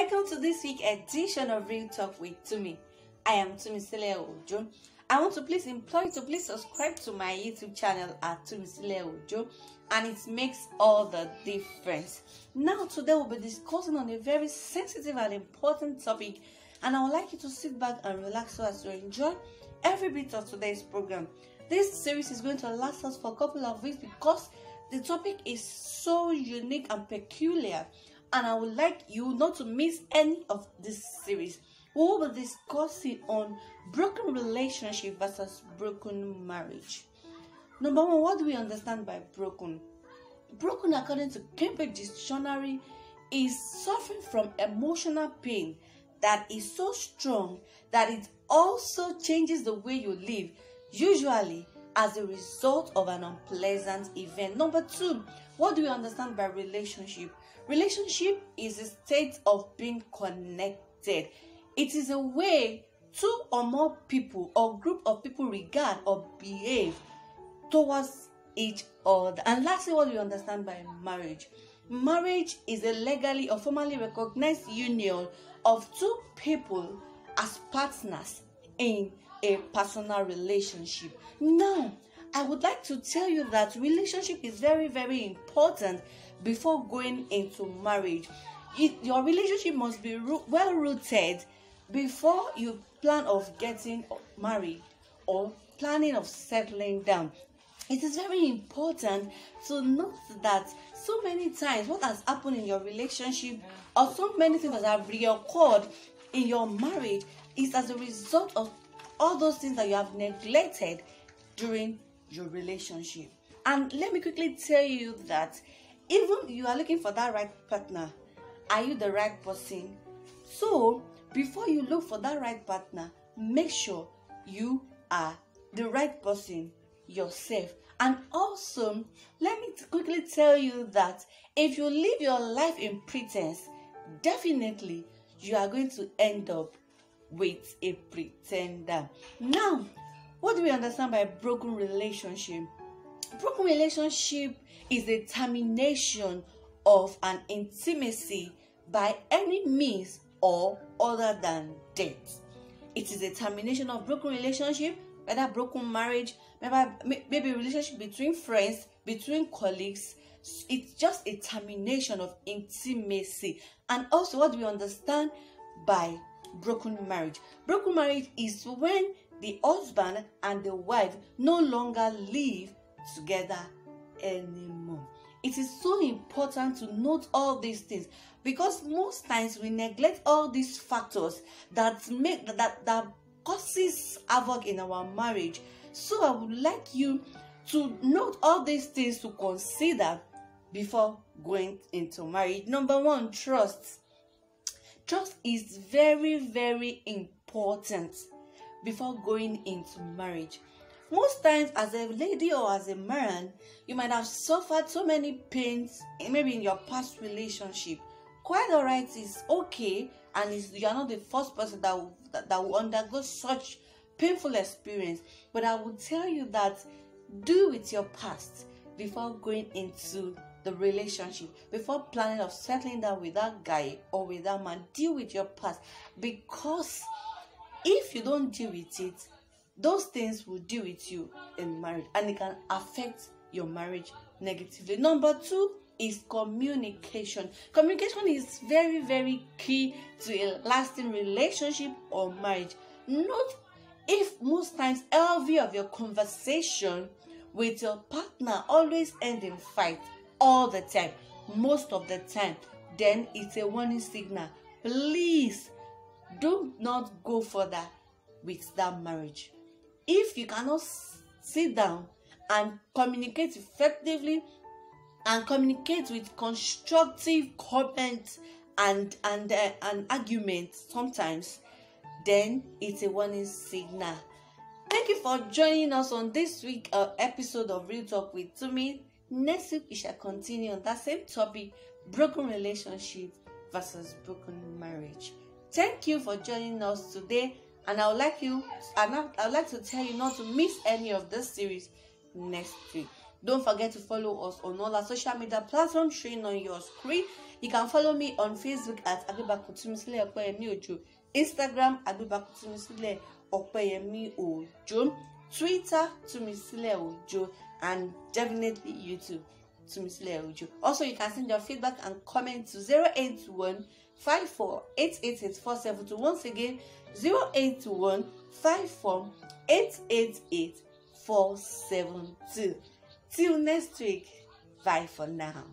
Welcome to this week's edition of Real Talk with Tumi. I am Tumi Ojo. I want to please implore you to please subscribe to my YouTube channel at Tumi Ojo, and it makes all the difference. Now today we'll be discussing on a very sensitive and important topic, and I would like you to sit back and relax so as to enjoy every bit of today's program. This series is going to last us for a couple of weeks because the topic is so unique and peculiar, and I would like you not to miss any of this series. We will be discussing on broken relationship versus broken marriage. Number one, what do we understand by broken? Broken, according to Cambridge Dictionary, is suffering from emotional pain that is so strong that it also changes the way you live, usually as a result of an unpleasant event. Number two, what do we understand by relationship? Relationship is a state of being connected. It is a way two or more people or group of people regard or behave towards each other. And lastly, what do we understand by marriage? Marriage is a legally or formally recognized union of two people as partners in a personal relationship. Now, I would like to tell you that relationship is very, very important before going into marriage. Your relationship must be well rooted before you plan of getting married or planning of settling down. It is very important to note that so many times what has happened in your relationship or so many things that have reoccurred in your marriage is as a result of all those things that you have neglected during your relationship. And let me quickly tell you that even you are looking for that right partner, are you the right person? So before you look for that right partner, make sure you are the right person yourself. And also, let me quickly tell you that if you live your life in pretense, definitely you are going to end up with a pretender. Now, what do we understand by broken relationship? Broken relationship is the termination of an intimacy by any means or other than death. It is a termination of broken relationship, whether broken marriage, maybe a relationship between friends, between colleagues. It's just a termination of intimacy. And also, what do we understand by broken marriage? Broken marriage is when the husband and the wife no longer live together anymore. It is so important to note all these things because most times we neglect all these factors that causes havoc in our marriage. So I would like you to note all these things to consider before going into marriage. Number one, trust. Trust is very, very important before going into marriage. Most times, as a lady or as a man, you might have suffered so many pains, maybe in your past relationship. Quite alright, it's okay, and you are not the first person that will undergo such painful experience. But I will tell you that do with your past before going into the relationship, before planning of settling down with that guy or with that man. Deal with your past, because if you don't deal with it, those things will deal with you in marriage, and it can affect your marriage negatively. Number two is communication. Communication is very, very key to a lasting relationship or marriage. Note if most times every of your conversation with your partner always end in fight all the time, most of the time, then it's a warning signal. Please do not go further with that marriage. If you cannot sit down and communicate effectively and communicate with constructive comments and arguments sometimes, then it's a warning signal. Thank you for joining us on this week episode of Real Talk with Tumi. Next week we shall continue on that same topic, broken relationship versus broken marriage. Thank you for joining us today. And I would like to tell you not to miss any of this series next week. Don't forget to follow us on all our social media platforms showing on your screen. You can follow me on Facebook at Tumisile Opeyemi Ojo, Instagram Tumisile Opeyemi Ojo, Twitter Tumisile Ojo, and definitely YouTube Tumisile Ojo. Also, you can send your feedback and comment to 081 54888472. Once again, 081 54888472. Till next week, bye for now.